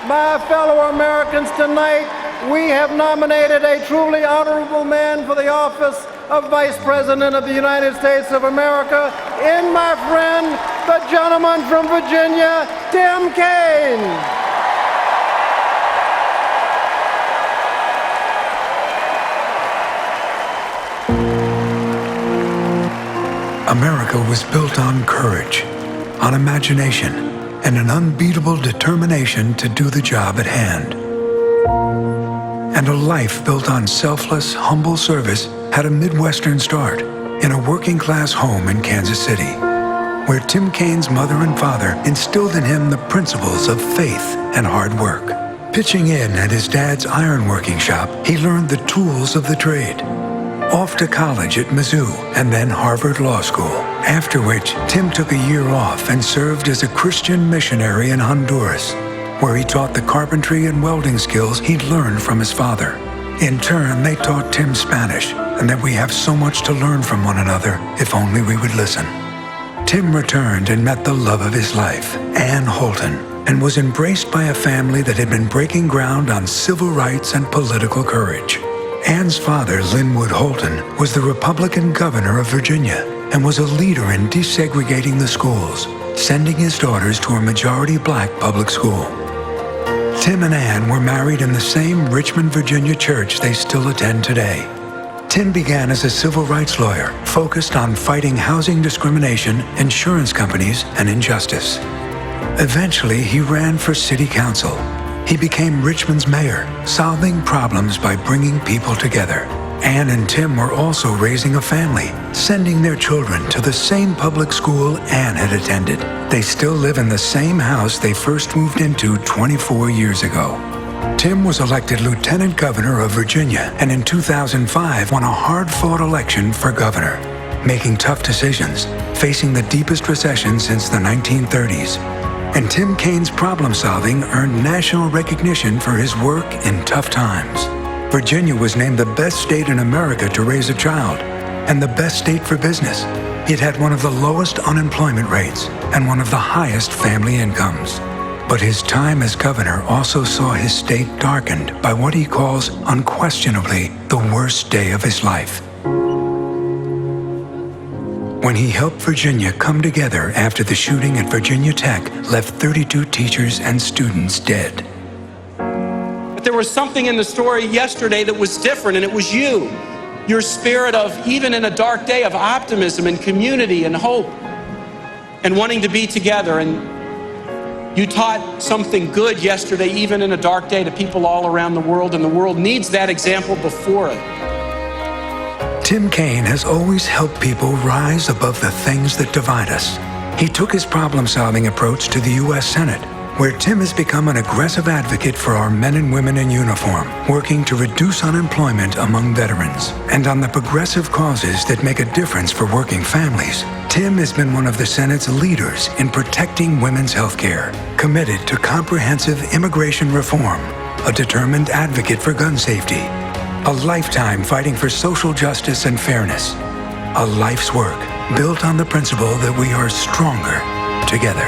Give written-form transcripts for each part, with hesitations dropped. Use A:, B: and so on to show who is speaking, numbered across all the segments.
A: My fellow Americans, tonight we have nominated a truly honorable man for the office of Vice President of the United States of America in my friend, the gentleman from Virginia, Tim Kaine.
B: America was built on courage, on imagination, and an unbeatable determination to do the job at hand. And a life built on selfless, humble service had a Midwestern start in a working-class home in Kansas City, where Tim Kaine's mother and father instilled in him the principles of faith and hard work. Pitching in at his dad's ironworking shop, he learned the tools of the trade. Off to college at Mizzou and then Harvard Law School, after which Tim took a year off and served as a Christian missionary in Honduras, where he taught the carpentry and welding skills he'd learned from his father. In turn, they taught Tim Spanish, and that we have so much to learn from one another if only we would listen. Tim returned and met the love of his life, Ann Holton, and was embraced by a family that had been breaking ground on civil rights and political courage. Ann's father, Linwood Holton, was the Republican governor of Virginia and was a leader in desegregating the schools, sending his daughters to a majority black public school. Tim and Ann were married in the same Richmond, Virginia church they still attend today. Tim began as a civil rights lawyer, focused on fighting housing discrimination, insurance companies, and injustice. Eventually, he ran for city council. He became Richmond's mayor, solving problems by bringing people together. Ann and Tim were also raising a family, sending their children to the same public school Ann had attended. They still live in the same house they first moved into 24 years ago. Tim was elected lieutenant governor of Virginia and in 2005 won a hard-fought election for governor, making tough decisions, facing the deepest recession since the 1930s. And Tim Kaine's problem-solving earned national recognition for his work in tough times. Virginia was named the best state in America to raise a child and the best state for business. It had one of the lowest unemployment rates and one of the highest family incomes. But his time as governor also saw his state darkened by what he calls unquestionably the worst day of his life, when he helped Virginia come together after the shooting at Virginia Tech left 32 teachers and students dead.
C: But there was something in the story yesterday that was different, and it was you. Your spirit of, even in a dark day, of optimism and community and hope and wanting to be together. And you taught something good yesterday, even in a dark day, to people all around the world, and the world needs that example before it.
B: Tim Kaine has always helped people rise above the things that divide us. He took his problem-solving approach to the U.S. Senate, where Tim has become an aggressive advocate for our men and women in uniform, working to reduce unemployment among veterans, and on the progressive causes that make a difference for working families. Tim has been one of the Senate's leaders in protecting women's health care, committed to comprehensive immigration reform, a determined advocate for gun safety, a lifetime fighting for social justice and fairness, a life's work built on the principle that we are stronger together.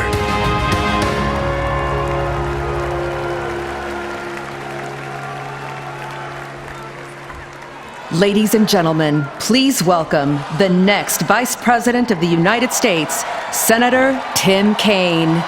D: Ladies and gentlemen, please welcome the next Vice President of the United States, Senator Tim Kaine.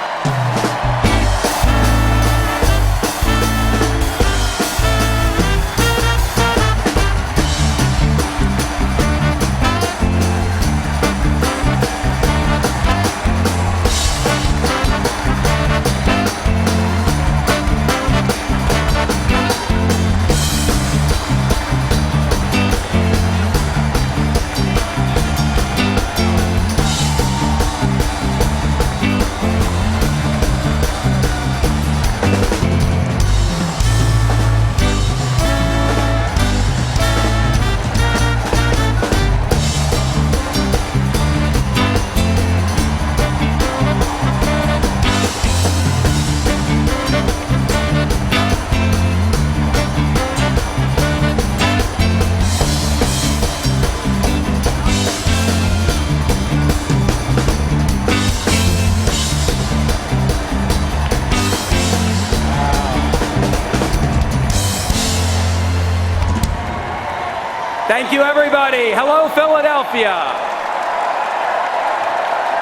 C: Thank you, everybody. Hello, Philadelphia.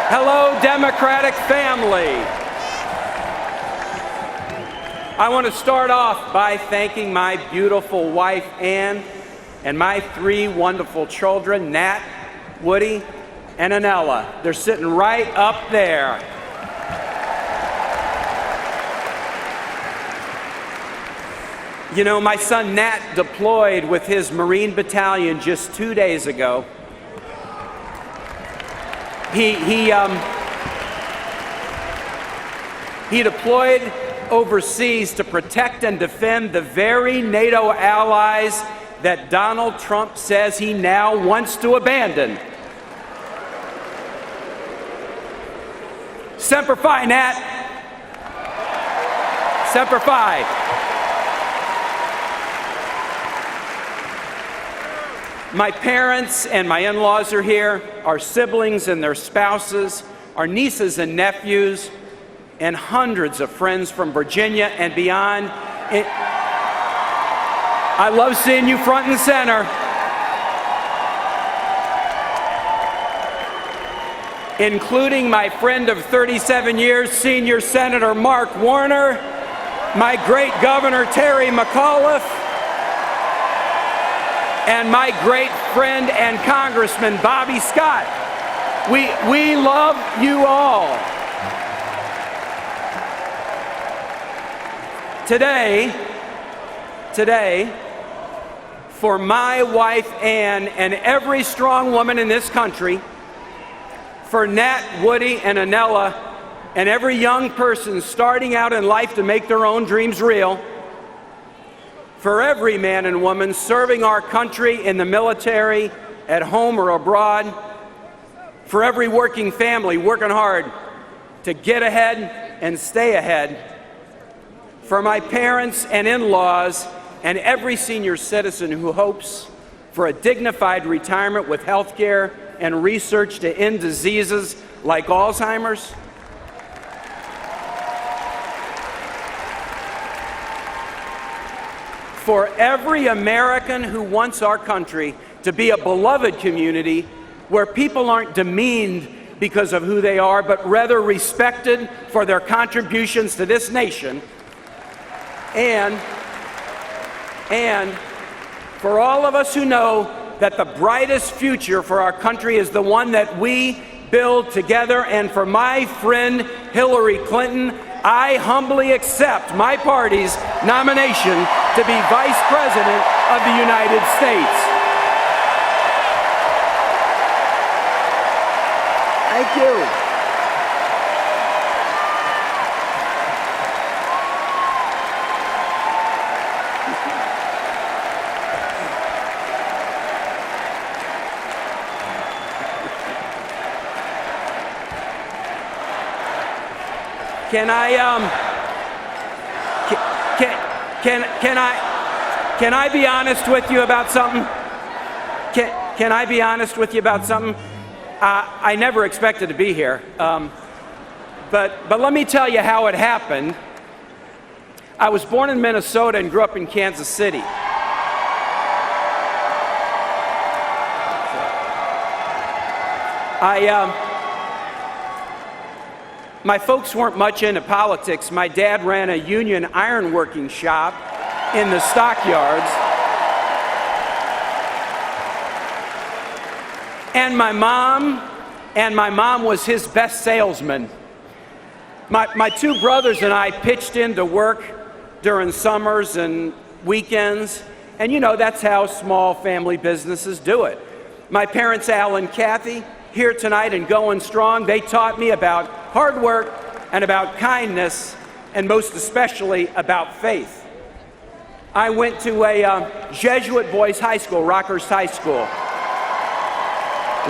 C: Hello, Democratic family. I want to start off by thanking my beautiful wife, Ann, and my 3 wonderful children, Nat, Woody, and Anella. They're sitting right up there. You know, my son Nat deployed with his Marine Battalion just 2 days ago. He deployed overseas to protect and defend the very NATO allies that Donald Trump says he now wants to abandon. Semper Fi, Nat. Semper Fi. My parents and my in-laws are here, our siblings and their spouses, our nieces and nephews, and hundreds of friends from Virginia and beyond. I love seeing you front and center. Including my friend of 37 years, Senior Senator Mark Warner, my great Governor Terry McAuliffe, and my great friend and Congressman Bobby Scott. We love you all. Today, for my wife Ann and every strong woman in this country, for Nat, Woody, and Anella, and every young person starting out in life to make their own dreams real, for every man and woman serving our country in the military, at home or abroad, for every working family working hard to get ahead and stay ahead, for my parents and in-laws and every senior citizen who hopes for a dignified retirement with health care and research to end diseases like Alzheimer's. For every American who wants our country to be a beloved community where people aren't demeaned because of who they are, but rather respected for their contributions to this nation. And for all of us who know that the brightest future for our country is the one that we build together, and for my friend Hillary Clinton, I humbly accept my party's nomination to be Vice President of the United States. Thank you. Can I be honest with you about something? Can I be honest with you about something? I never expected to be here, but let me tell you how it happened. I was born in Minnesota and grew up in Kansas City. My folks weren't much into politics. My dad ran a union ironworking shop in the stockyards. And my mom was his best salesman. My 2 brothers and I pitched in to work during summers and weekends. And you know, that's how small family businesses do it. My parents, Al and Kathy, here tonight and going strong, they taught me about hard work and about kindness, and most especially about faith. I went to a Jesuit boys' high school, Rockhurst High School.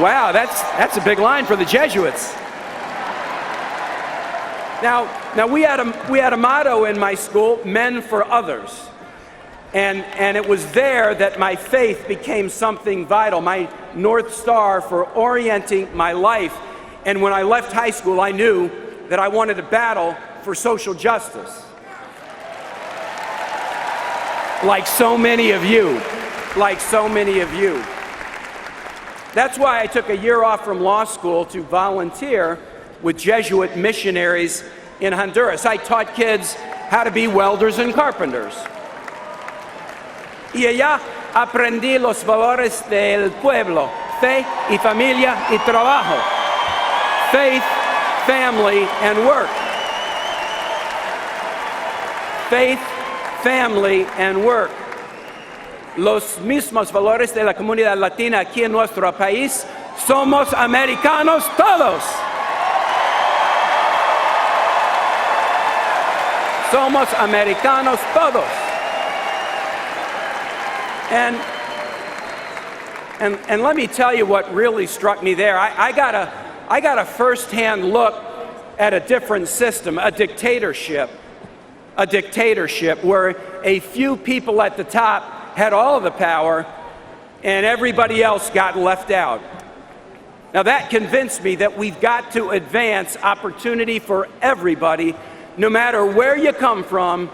C: Wow, that's a big line for the Jesuits. Now we had a motto in my school, men for others. And it was there that my faith became something vital, my North Star for orienting my life. And when I left high school, I knew that I wanted to battle for social justice. Like so many of you. That's why I took a year off from law school to volunteer with Jesuit missionaries in Honduras. I taught kids how to be welders and carpenters. Y allá aprendí los valores del pueblo, fe y familia y trabajo, faith, family, and work. Faith, family, and work. Los mismos valores de la comunidad latina aquí en nuestro país. Somos americanos todos. Somos americanos todos. And let me tell you what really struck me there. I got a first-hand look at a different system, a dictatorship where a few people at the top had all of the power and everybody else got left out. Now that convinced me that we've got to advance opportunity for everybody, no matter where you come from,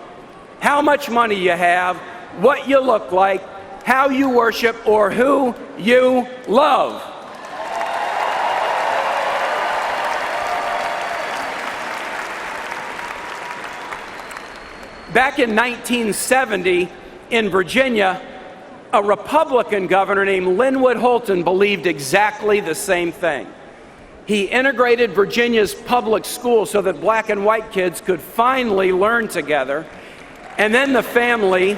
C: how much money you have, what you look like, how you worship, or who you love. Back in 1970 in Virginia, a Republican governor named Linwood Holton believed exactly the same thing. He integrated Virginia's public schools so that black and white kids could finally learn together, and then the family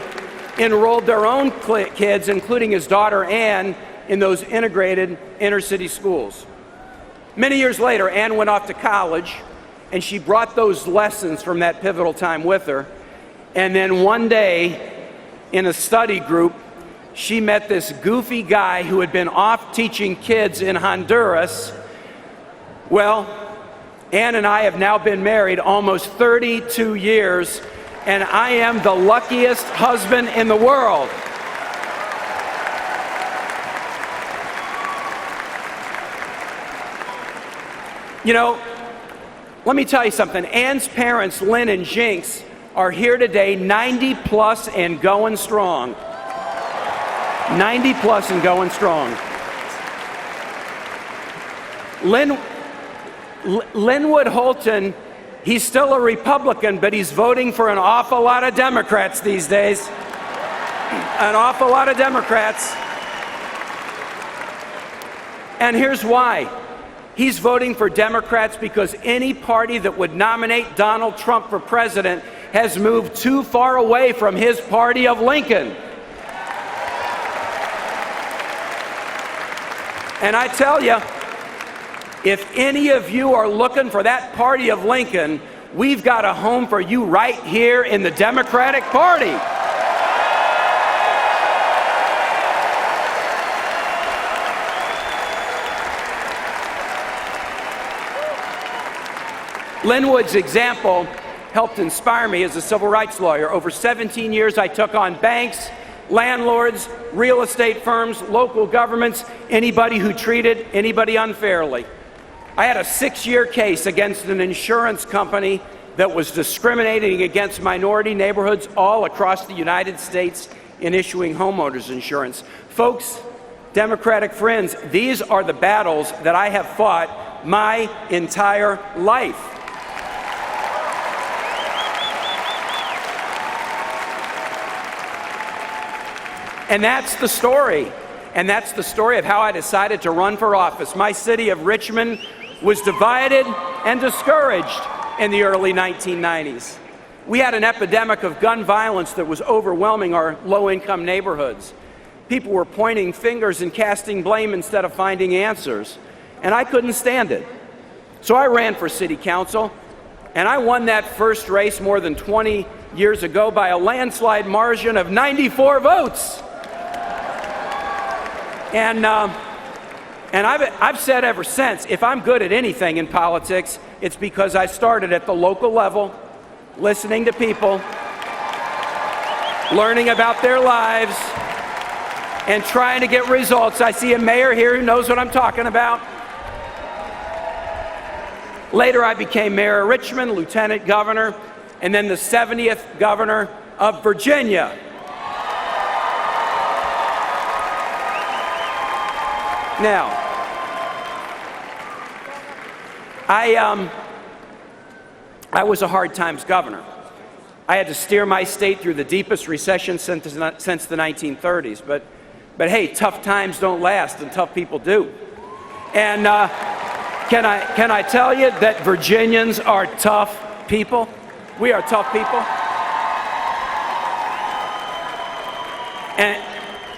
C: enrolled their own kids, including his daughter Anne, in those integrated inner-city schools. Many years later, Anne went off to college, and she brought those lessons from that pivotal time with her. And then one day, in a study group, she met this goofy guy who had been off teaching kids in Honduras. Well, Anne and I have now been married almost 32 years, and I am the luckiest husband in the world. You know, let me tell you something. Anne's parents, Lynn and Jinx, are here today, 90 plus and going strong. 90 plus and going strong. Linwood Holton, he's still a Republican, but he's voting for an awful lot of Democrats these days. An awful lot of Democrats. And here's why. He's voting for Democrats because any party that would nominate Donald Trump for president has moved too far away from his party of Lincoln. And I tell you, if any of you are looking for that party of Lincoln, we've got a home for you right here in the Democratic Party. Linwood's example helped inspire me as a civil rights lawyer. Over 17 years, I took on banks, landlords, real estate firms, local governments, anybody who treated anybody unfairly. I had a 6-year case against an insurance company that was discriminating against minority neighborhoods all across the United States in issuing homeowners insurance. Folks, Democratic friends, these are the battles that I have fought my entire life. And that's the story. And that's the story of how I decided to run for office. My city of Richmond was divided and discouraged in the early 1990s. We had an epidemic of gun violence that was overwhelming our low-income neighborhoods. People were pointing fingers and casting blame instead of finding answers. And I couldn't stand it. So I ran for city council, and I won that first race more than 20 years ago by a landslide margin of 94 votes. And I've said ever since, if I'm good at anything in politics, it's because I started at the local level, listening to people, learning about their lives, and trying to get results. I see a mayor here who knows what I'm talking about. Later, I became mayor of Richmond, lieutenant governor, and then the 70th governor of Virginia. Now, I was a hard times governor. I had to steer my state through the deepest recession since the 1930s. But hey, tough times don't last, and tough people do. And can I tell you that Virginians are tough people? We are tough people.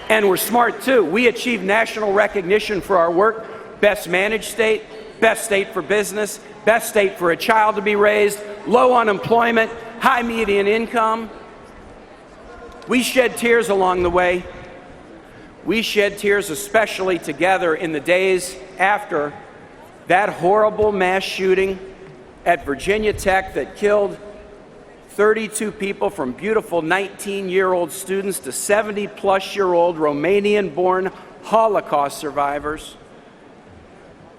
C: And we're smart too. We achieved national recognition for our work. Best managed state, best state for business, best state for a child to be raised, low unemployment, high median income. We shed tears along the way. We shed tears especially together in the days after that horrible mass shooting at Virginia Tech that killed 32 people, from beautiful 19-year-old students to 70-plus-year-old Romanian-born Holocaust survivors.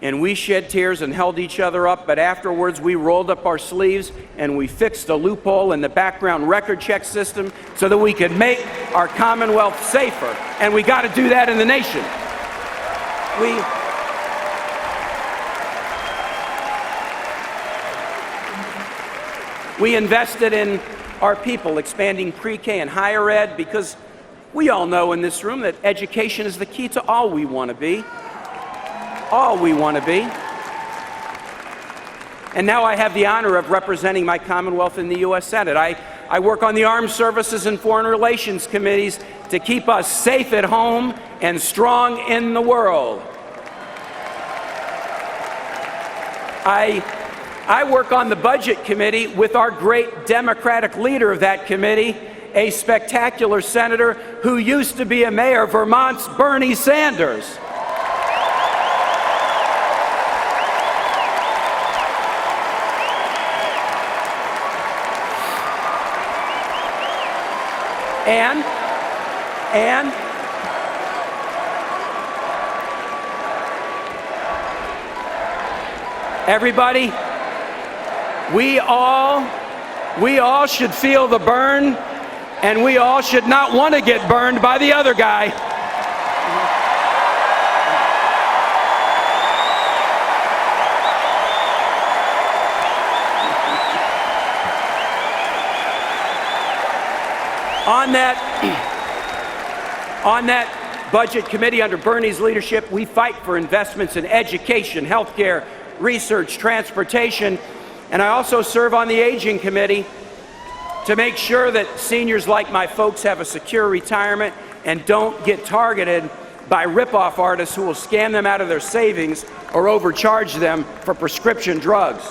C: And we shed tears and held each other up, but afterwards we rolled up our sleeves and we fixed a loophole in the background record check system so that we could make our Commonwealth safer. And we got to do that in the nation. We invested in our people, expanding pre-K and higher ed, because we all know in this room that education is the key to all we want to be. All we want to be. And now I have the honor of representing my Commonwealth in the U.S. Senate. I work on the Armed Services and Foreign Relations Committees to keep us safe at home and strong in the world. I work on the Budget Committee with our great Democratic leader of that committee, a spectacular senator who used to be a mayor, Vermont's Bernie Sanders. And everybody, we all should feel the burn, and we all should not want to get burned by the other guy. On that Budget Committee under Bernie's leadership, we fight for investments in education, healthcare, research, transportation, and I also serve on the Aging Committee to make sure that seniors like my folks have a secure retirement and don't get targeted by rip-off artists who will scam them out of their savings or overcharge them for prescription drugs.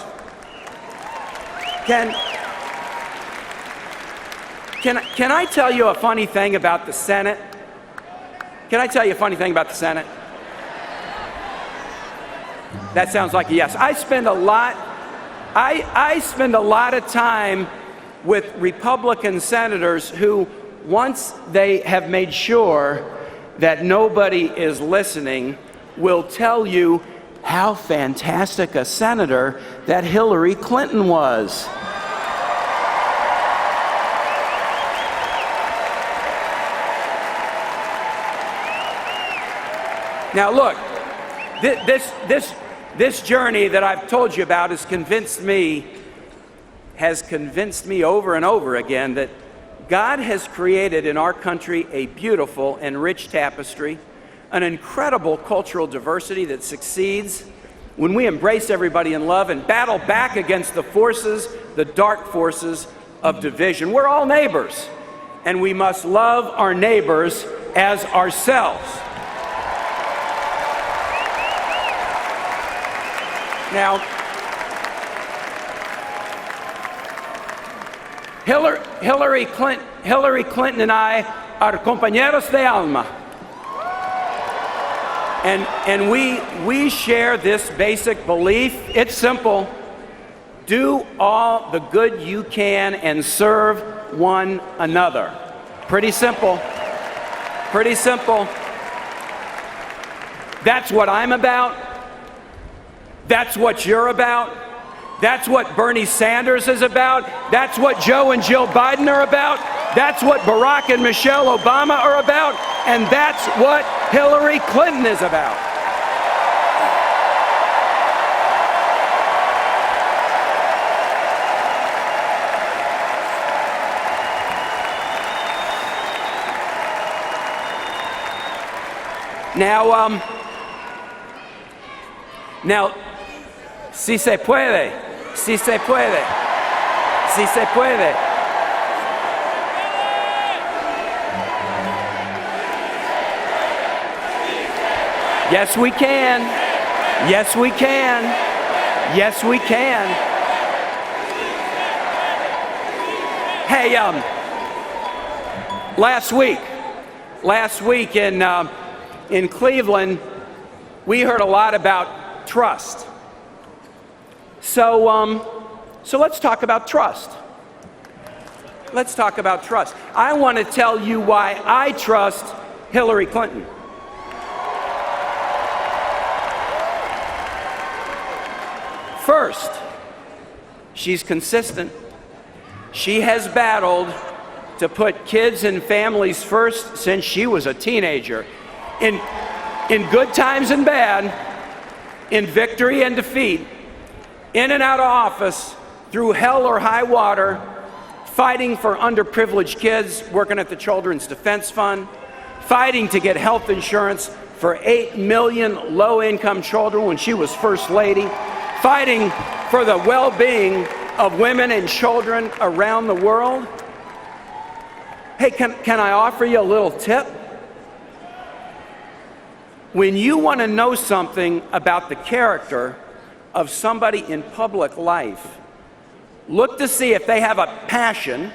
C: Can I tell you a funny thing about the Senate? Can I tell you a funny thing about the Senate? That sounds like a yes. I spend a lot of time with Republican senators who, once they have made sure that nobody is listening, will tell you how fantastic a senator that Hillary Clinton was. Now look, this journey that I've told you about has convinced me over and over again that God has created in our country a beautiful and rich tapestry, an incredible cultural diversity that succeeds when we embrace everybody in love and battle back against the dark forces of division. We're all neighbors, and we must love our neighbors as ourselves. Now, Hillary Clinton and I are compañeros de alma. And we share this basic belief. It's simple. Do all the good you can and serve one another. Pretty simple. Pretty simple. That's what I'm about. That's what you're about. That's what Bernie Sanders is about. That's what Joe and Jill Biden are about. That's what Barack and Michelle Obama are about. And that's what Hillary Clinton is about.
E: Now, si se puede, si se puede, si se puede. Yes, we can. Yes, we can. Yes, we can. Hey, last week in Cleveland, we heard a lot about trust. So let's talk about trust. Let's talk about trust. I want to tell you why I trust Hillary Clinton. First, she's consistent. She has battled to put kids and families first since she was a teenager. In good times and bad, in victory and defeat, in and out of office, through hell or high water, fighting for underprivileged kids, working at the Children's Defense Fund, fighting to get health insurance for 8 million low-income children when she was First Lady, fighting for the well-being of women and children around the world. Hey, can I offer you a little tip? When you want to know something about the character of somebody in public life, look to see if they have a passion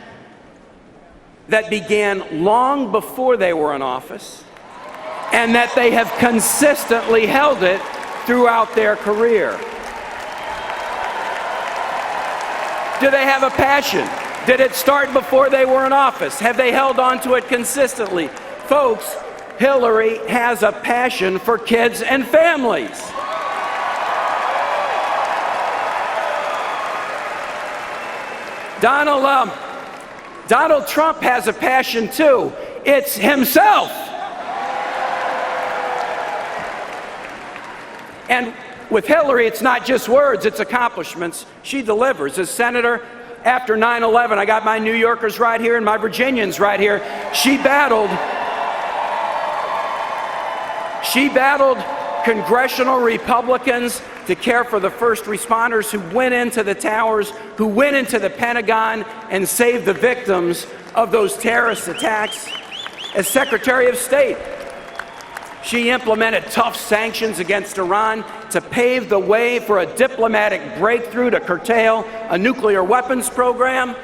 E: that began long before they were in office and that they have consistently held it throughout their career. Do they have a passion? Did it start before they were in office? Have they held on to it consistently? Folks, Hillary has a passion for kids and families. Donald Trump has a passion too. It's himself. And with Hillary, it's not just words, it's accomplishments. She delivers. As senator, after 9/11, I got my New Yorkers right here and my Virginians right here. She battled congressional Republicans to care for the first responders who went into the towers, who went into the Pentagon and saved the victims of those terrorist attacks. As Secretary of State, she implemented tough sanctions against Iran to pave the way for a diplomatic breakthrough to curtail a nuclear weapons program.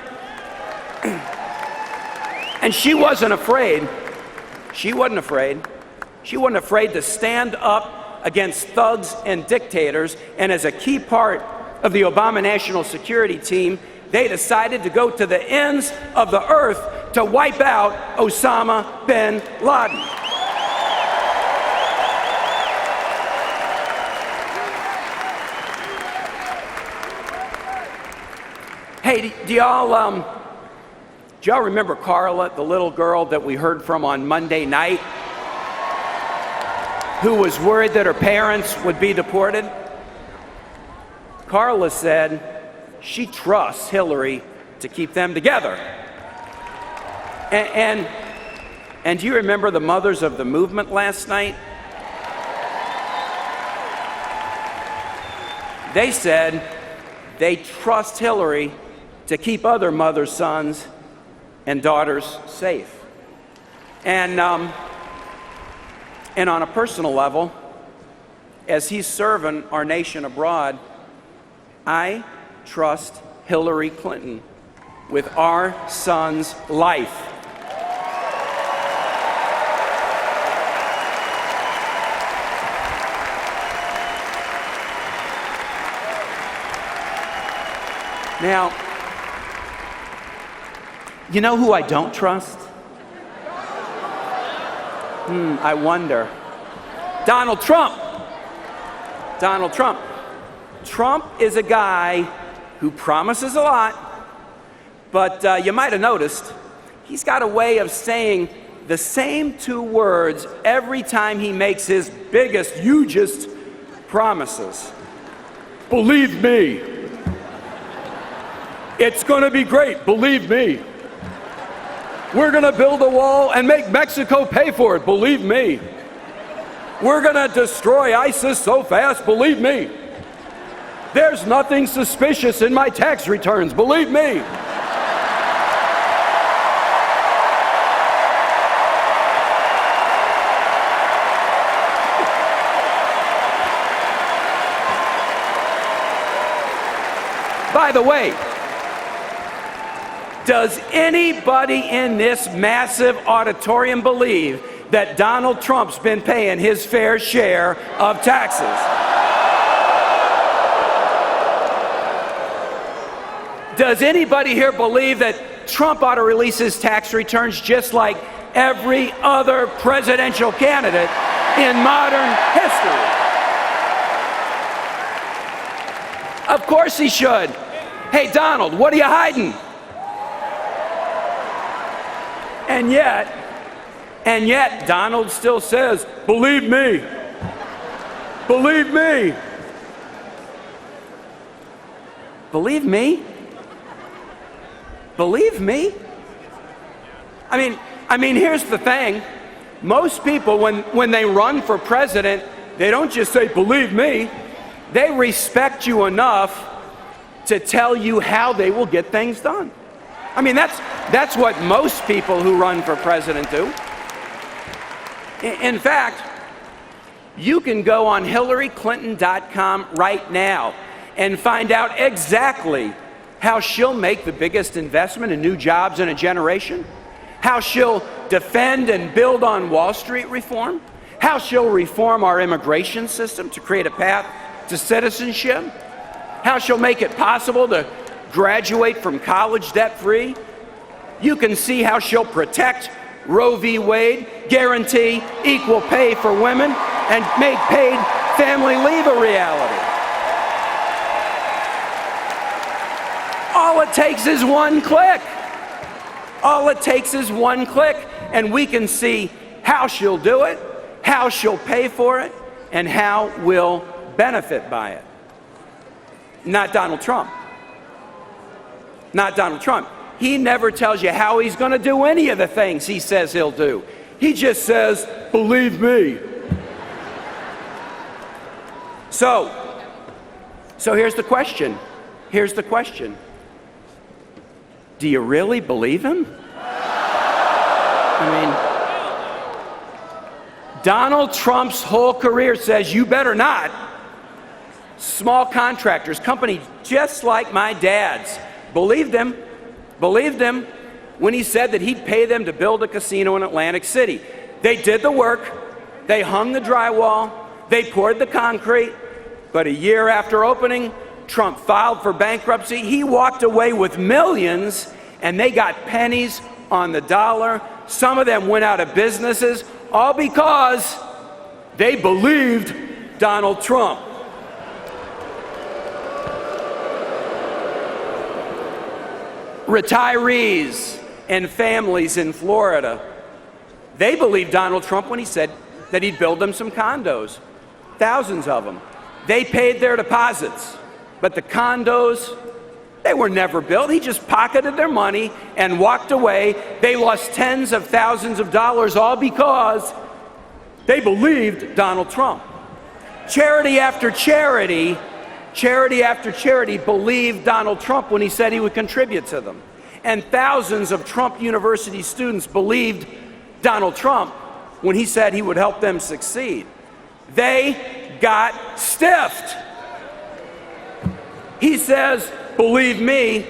E: And she wasn't afraid. She wasn't afraid. She wasn't afraid to stand up against thugs and dictators. And as a key part of the Obama National Security Team, they decided to go to the ends of the earth to wipe out Osama bin Laden. Hey, do y'all remember Carla, the little girl that we heard from on Monday night, who was worried that her parents would be deported? Carla said she trusts Hillary to keep them together. And do you remember the mothers of the movement last night? They said they trust Hillary to keep other mothers, sons, and daughters safe. And on a personal level, as he's serving our nation abroad, I trust Hillary Clinton with our son's life. Now, you know who I don't trust? I wonder. Donald Trump. Donald Trump. Trump is a guy who promises a lot, but you might have noticed he's got a way of saying the same two words every time he makes his biggest, hugest promises. Believe me. It's going to be great, believe me. We're going to build a wall and make Mexico pay for it, believe me. We're going to destroy ISIS so fast, believe me. There's nothing suspicious in my tax returns, believe me. By the way, does anybody in this massive auditorium believe that Donald Trump's been paying his fair share of taxes? Does anybody here believe that Trump ought to release his tax returns just like every other presidential candidate in modern history? Of course he should. Hey, Donald, what are you hiding? And yet, Donald still says, believe me. Believe me. Believe me? Believe me? I mean, here's the thing. Most people, when they run for president, they don't just say, believe me. They respect you enough to tell you how they will get things done. I mean, that's what most people who run for president do. In fact, you can go on HillaryClinton.com right now and find out exactly how she'll make the biggest investment in new jobs in a generation, how she'll defend and build on Wall Street reform, how she'll reform our immigration system to create a path to citizenship, how she'll make it possible to graduate from college debt-free. You can see how she'll protect Roe v. Wade, guarantee equal pay for women, and make paid family leave a reality. All it takes is one click. All it takes is one click, and we can see how she'll do it, how she'll pay for it, and how we'll benefit by it. Not Donald Trump. Not Donald Trump. He never tells you how he's going to do any of the things he says he'll do. He just says, believe me. So here's the question. Here's the question. Do you really believe him? I mean, Donald Trump's whole career says you better not. Small contractors, companies just like my dad's, believed him when he said that he'd pay them to build a casino in Atlantic City. They did the work, they hung the drywall, they poured the concrete, but a year after opening, Trump filed for bankruptcy. He walked away with millions, and they got pennies on the dollar. Some of them went out of businesses, all because they believed Donald Trump. Retirees and families in Florida, they believed Donald Trump when he said that he'd build them some condos, thousands of them. They paid their deposits, but the condos, they were never built. He just pocketed their money and walked away. They lost tens of thousands of dollars, all because they believed Donald Trump. Charity after charity believed Donald Trump when he said he would contribute to them. And thousands of Trump University students believed Donald Trump when he said he would help them succeed. They got stiffed. He says, believe me.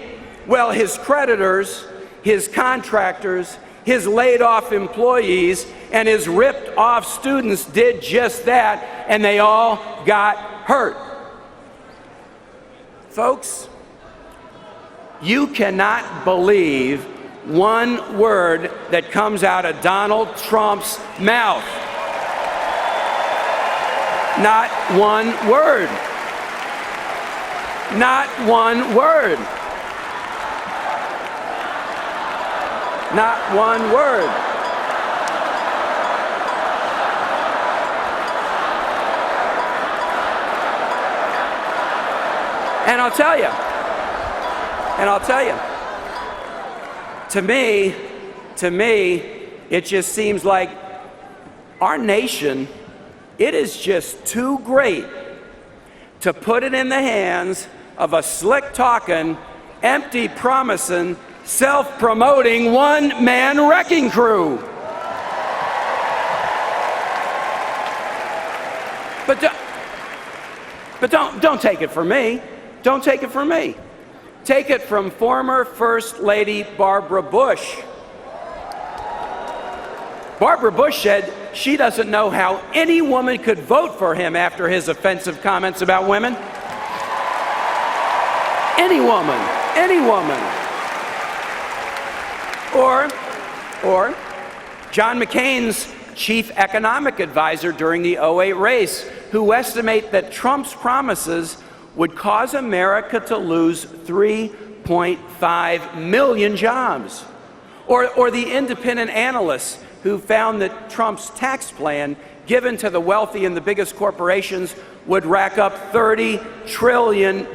E: Well, his creditors, his contractors, his laid off employees, and his ripped off students did just that, and they all got hurt. Folks, you cannot believe one word that comes out of Donald Trump's mouth. Not one word. Not one word. Not one word. And I'll tell you, to me, it just seems like our nation it is just too great to put it in the hands of a slick-talking, empty-promising, self-promoting, one-man wrecking crew. But don't take it from me. Don't take it from me. Take it from former First Lady Barbara Bush. Barbara Bush said she doesn't know how any woman could vote for him after his offensive comments about women. Any woman. Or John McCain's chief economic advisor during the '08 race, who estimate that Trump's promises would cause America to lose 3.5 million jobs. Or the independent analysts who found that Trump's tax plan given to the wealthy and the biggest corporations would rack up $30 trillion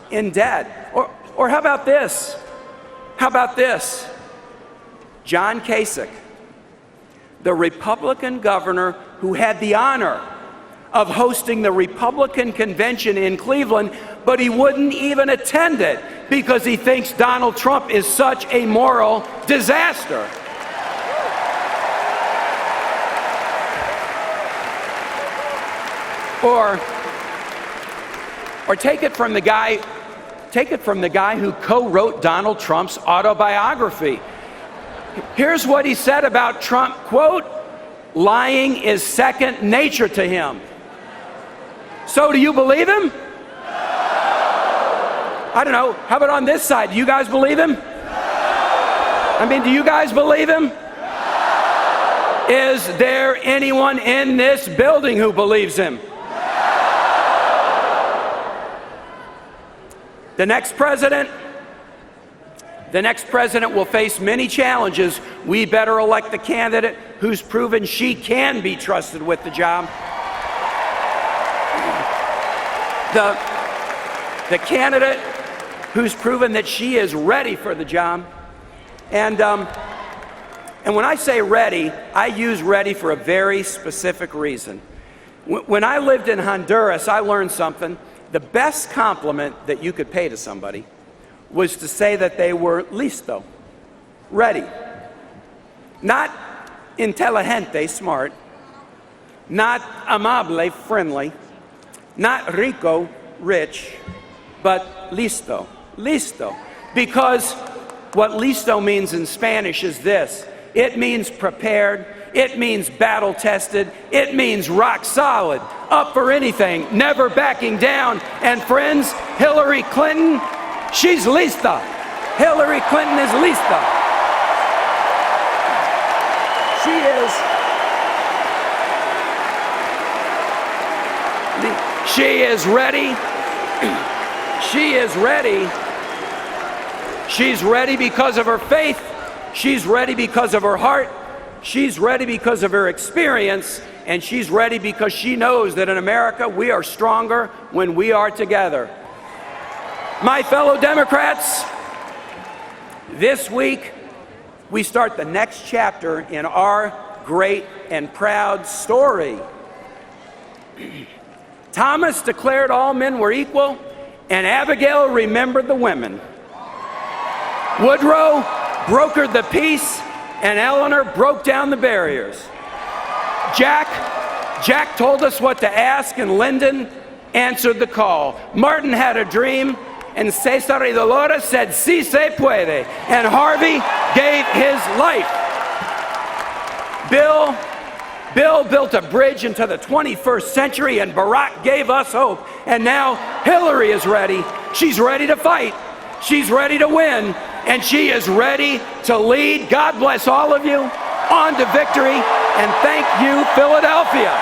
E: in debt. Or how about this? John Kasich, the Republican governor who had the honor of hosting the Republican convention in Cleveland, but he wouldn't even attend it because he thinks Donald Trump is such a moral disaster. Or take it from the guy who co-wrote Donald Trump's autobiography. Here's what he said about Trump, quote, "Lying is second nature to him." So do you believe him? I don't know. How about on this side? Do you guys believe him? I mean, do you guys believe him? Is there anyone in this building who believes him? The next president will face many challenges. We better elect the candidate who's proven she can be trusted with the job. The candidate who's proven that she is ready for the job. And when I say ready, I use ready for a very specific reason. When I lived in Honduras, I learned something. The best compliment that you could pay to somebody was to say that they were listo, ready. Not inteligente, smart. Not amable, friendly. Not rico, rich. But listo, listo. Because what listo means in Spanish is this. It means prepared. It means battle-tested. It means rock solid, up for anything, never backing down. And friends, Hillary Clinton, she's lista. Hillary Clinton is lista. She is ready. She is ready. She's ready because of her faith. She's ready because of her heart. She's ready because of her experience, and she's ready because she knows that in America we are stronger when we are together. My fellow Democrats, this week we start the next chapter in our great and proud story. Thomas declared all men were equal, and Abigail remembered the women. Woodrow brokered the peace, and Eleanor broke down the barriers. Jack told us what to ask, and Lyndon answered the call. Martin had a dream, and Cesar y Dolores said, "Si se puede," and Harvey gave his life. Bill built a bridge into the 21st century, and Barack gave us hope. And now Hillary is ready. She's ready to fight. She's ready to win. And she is ready to lead. God bless all of you. On to victory. And thank you, Philadelphia.